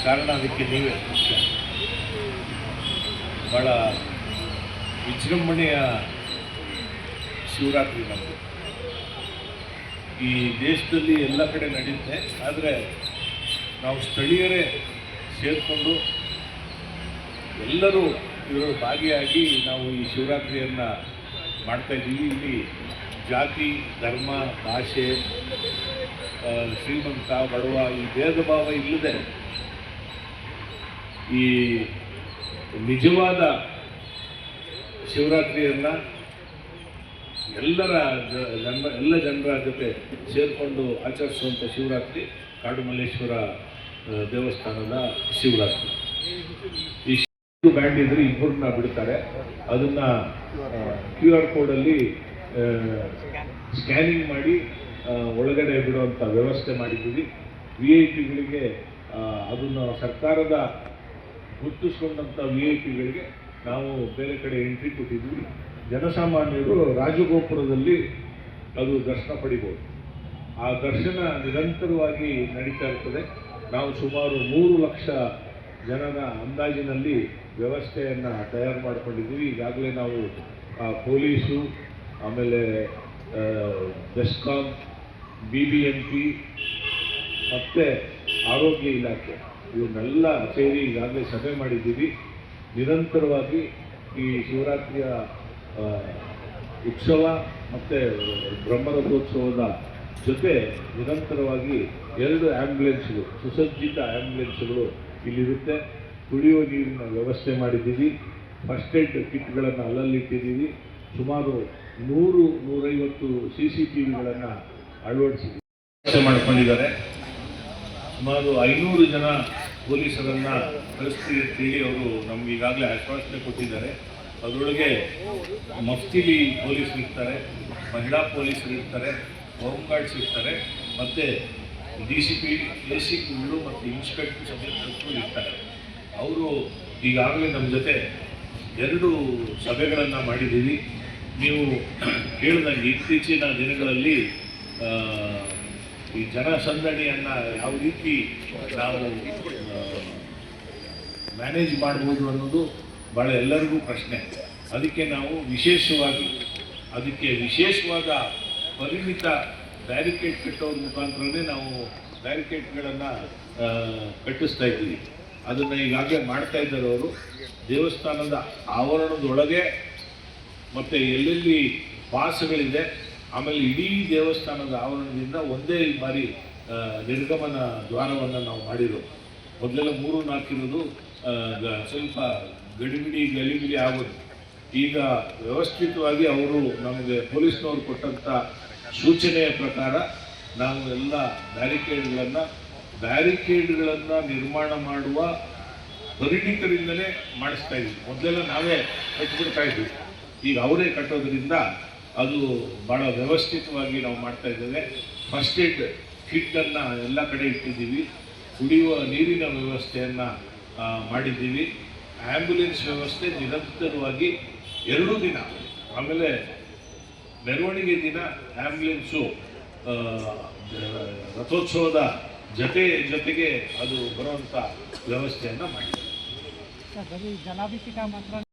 ಕಾರಣ ಅದಕ್ಕೆ ನೀವೇ ಭಾಳ ವಿಜೃಂಭಣೆಯ ಶಿವರಾತ್ರಿ ನಮ್ಮದು ಈ ದೇಶದಲ್ಲಿ ಎಲ್ಲ ಕಡೆ ನಡೆಯುತ್ತೆ. ಆದರೆ ನಾವು ಸ್ಥಳೀಯರೇ ಸೇರಿಕೊಂಡು ಎಲ್ಲರೂ ಇದರ ಭಾಗಿಯಾಗಿ ನಾವು ಈ ಶಿವರಾತ್ರಿಯನ್ನು ಮಾಡ್ತಾಯಿದ್ದೀವಿ. ಇಲ್ಲಿ ಜಾತಿ, ಧರ್ಮ, ಭಾಷೆ, ಶ್ರೀಮಂತ, ಬಡವ ಈ ಭೇದ ಭಾವ ಇಲ್ಲದೆ ಈ ನಿಜವಾದ ಶಿವರಾತ್ರಿಯನ್ನು ಎಲ್ಲ ಜನರ ಜೊತೆ ಸೇರಿಕೊಂಡು ಆಚರಿಸುವಂಥ ಶಿವರಾತ್ರಿ ಕಾಡುಮಲ್ಲೇಶ್ವರ ದೇವಸ್ಥಾನದ ಶಿವರಾತ್ರಿ. ಈ ಬ್ಯಾಂಡ್ ಇದ್ರೆ ಇಬ್ಬರನ್ನ ಬಿಡ್ತಾರೆ. ಅದನ್ನು QR ಕೋಡಲ್ಲಿ ಸ್ಕ್ಯಾನಿಂಗ್ ಮಾಡಿ ಒಳಗಡೆ ಬಿಡುವಂಥ ವ್ಯವಸ್ಥೆ ಮಾಡಿದ್ದೀವಿ. VIP ಅದನ್ನು ಸರ್ಕಾರದ ಗುರುತಿಸ್ಕೊಂಡಂಥ VIP ನಾವು ಬೇರೆ ಕಡೆ ಎಂಟ್ರಿ ಕೊಟ್ಟಿದ್ವಿ. ಜನಸಾಮಾನ್ಯರು ರಾಜಗೋಪುರದಲ್ಲಿ ಅದು ದರ್ಶನ ಪಡಿಬೋದು. ಆ ದರ್ಶನ ನಿರಂತರವಾಗಿ ನಡೀತಾ ಇರ್ತದೆ. ನಾವು ಸುಮಾರು 3 ಲಕ್ಷ ಜನರ ಅಂದಾಜಿನಲ್ಲಿ ವ್ಯವಸ್ಥೆಯನ್ನು ತಯಾರು ಮಾಡಿಕೊಂಡಿದ್ದೀವಿ. ಈಗಾಗಲೇ ನಾವು ಪೊಲೀಸು, ಆಮೇಲೆ ಬೆಸ್ಕಾಂ, BBMP ಮತ್ತು ಆರೋಗ್ಯ ಇಲಾಖೆ ಇವನ್ನೆಲ್ಲ ಸೇರಿ ಈಗಾಗಲೇ ಸಭೆ ಮಾಡಿದ್ದೀವಿ. ನಿರಂತರವಾಗಿ ಈ ಶಿವರಾತ್ರಿಯ ಉತ್ಸವ ಮತ್ತು ಬ್ರಹ್ಮರಥೋತ್ಸವದ ಜೊತೆ ನಿರಂತರವಾಗಿ 2 ಆ್ಯಂಬುಲೆನ್ಸ್ಗಳು, ಸುಸಜ್ಜಿತ ಆ್ಯಂಬುಲೆನ್ಸ್ಗಳು ಇಲ್ಲಿರುತ್ತೆ. ಕುಡಿಯುವ ನೀರಿನ ವ್ಯವಸ್ಥೆ ಮಾಡಿದ್ದೀವಿ. ಫಸ್ಟ್ ಏಡ್ ಕಿಟ್ಗಳನ್ನು ಅಲ್ಲಲ್ಲಿಟ್ಟಿದ್ದೀವಿ. ಸುಮಾರು 100-150 CCTVಗಳನ್ನು ಅಳವಡಿಸಿ ಮಾಡಿಕೊಂಡಿದ್ದಾರೆ. ಸುಮಾರು 500 ಜನ ಪೊಲೀಸರನ್ನು ಕಳಿಸ್ತೀವಿ ಅಂತೇಳಿ ಅವರು ನಮ್ಗೆ ಈಗಾಗಲೇ ಆಶ್ವಾಸನೆ ಕೊಟ್ಟಿದ್ದಾರೆ. ಅದರೊಳಗೆ ಮಫ್ತಿಲಿ ಪೊಲೀಸರು ಇರ್ತಾರೆ, ಮಹಿಳಾ ಪೊಲೀಸರು ಇರ್ತಾರೆ, ಹೋಮ್ ಗಾರ್ಡ್ಸ್ ಇರ್ತಾರೆ, ಮತ್ತು DCP, ACPಗಳು ಮತ್ತು ಇನ್ಸ್ಪೆಕ್ಟರ್ ಸಬ್ಇನ್ಸ್ಪೆಕ್ಟರ್ ಇರ್ತಾರೆ. ಅವರು ಈಗಾಗಲೇ ನಮ್ಮ ಜೊತೆ 2 ಸಭೆಗಳನ್ನು ಮಾಡಿದ್ದೀವಿ. ನೀವು ಕೇಳಿದಂಗೆ ಇತ್ತೀಚಿನ ದಿನಗಳಲ್ಲಿ ಈ ಜನಸಂದಣಿಯನ್ನು ಯಾವ ರೀತಿ ನಾವು ಮ್ಯಾನೇಜ್ ಮಾಡ್ಬೋದು ಅನ್ನೋದು ಭಾಳ ಎಲ್ಲರಿಗೂ ಪ್ರಶ್ನೆ. ಅದಕ್ಕೆ ನಾವು ವಿಶೇಷವಾದ ಪರಿಮಿತ ಬ್ಯಾರಿಕೇಡ್ ಕಟ್ಟೋದ್ರ ಮುಖಾಂತರನೇ ನಾವು ಬ್ಯಾರಿಕೇಡ್ಗಳನ್ನು ಕಟ್ಟಿಸ್ತಾ ಇದ್ದೀವಿ. ಅದನ್ನು ಈಗಾಗಲೇ ಮಾಡ್ತಾ ಇದ್ದಾರೆ ಅವರು. ದೇವಸ್ಥಾನದ ಆವರಣದೊಳಗೆ ಮತ್ತು ಎಲ್ಲೆಲ್ಲಿ ಪಾಸ್ಗಳಿದೆ, ಆಮೇಲೆ ಇಡೀ ದೇವಸ್ಥಾನದ ಆವರಣದಿಂದ ಒಂದೇ ಬಾರಿ ನಿರ್ಗಮನ ದ್ವಾರವನ್ನು ನಾವು ಮಾಡಿರೋದು. ಮೊದಲೆಲ್ಲ 3-4 ಇರೋದು ಸ್ವಲ್ಪ ಗಲಿಬಿಲಿ ಆಗೋದು. ಈಗ ವ್ಯವಸ್ಥಿತವಾಗಿ ಅವರು ನಮಗೆ ಪೊಲೀಸ್ನವರು ಕೊಟ್ಟಂಥ ಸೂಚನೆಯ ಪ್ರಕಾರ ನಾವು ಎಲ್ಲ ಬ್ಯಾರಿಕೇಡ್ಗಳನ್ನು ನಿರ್ಮಾಣ ಮಾಡುವ ಪರಿಣಿತರಿಂದಲೇ ಮಾಡಿಸ್ತಾ ಇದ್ವಿ. ಮೊದಲೆಲ್ಲ ನಾವೇ ಕಟ್ಟಿಬಿಡ್ತಾ ಇದ್ವಿ. ಈಗ ಅವರೇ ಕಟ್ಟೋದ್ರಿಂದ ಅದು ಭಾಳ ವ್ಯವಸ್ಥಿತವಾಗಿ ನಾವು ಮಾಡ್ತಾ ಇದ್ದೇವೆ. ಫಸ್ಟ್ ಏಡ್ ಕಿಟ್ಟನ್ನು ಎಲ್ಲ ಕಡೆ ಇಟ್ಟಿದ್ದೀವಿ. ಕುಡಿಯುವ ನೀರಿನ ವ್ಯವಸ್ಥೆಯನ್ನು ಮಾಡಿದ್ದೀವಿ. ಆ್ಯಂಬುಲೆನ್ಸ್ ವ್ಯವಸ್ಥೆ ನಿರಂತರವಾಗಿ 2 ದಿನ, ಆಮೇಲೆ ಮೆರವಣಿಗೆ ದಿನ ಆ್ಯಂಬುಲೆನ್ಸು ರಥೋತ್ಸವದ ಜೊತೆಗೆ ಅದು ಬರುವಂಥ ವ್ಯವಸ್ಥೆಯನ್ನು ಮಾಡಿದ್ದೀವಿ.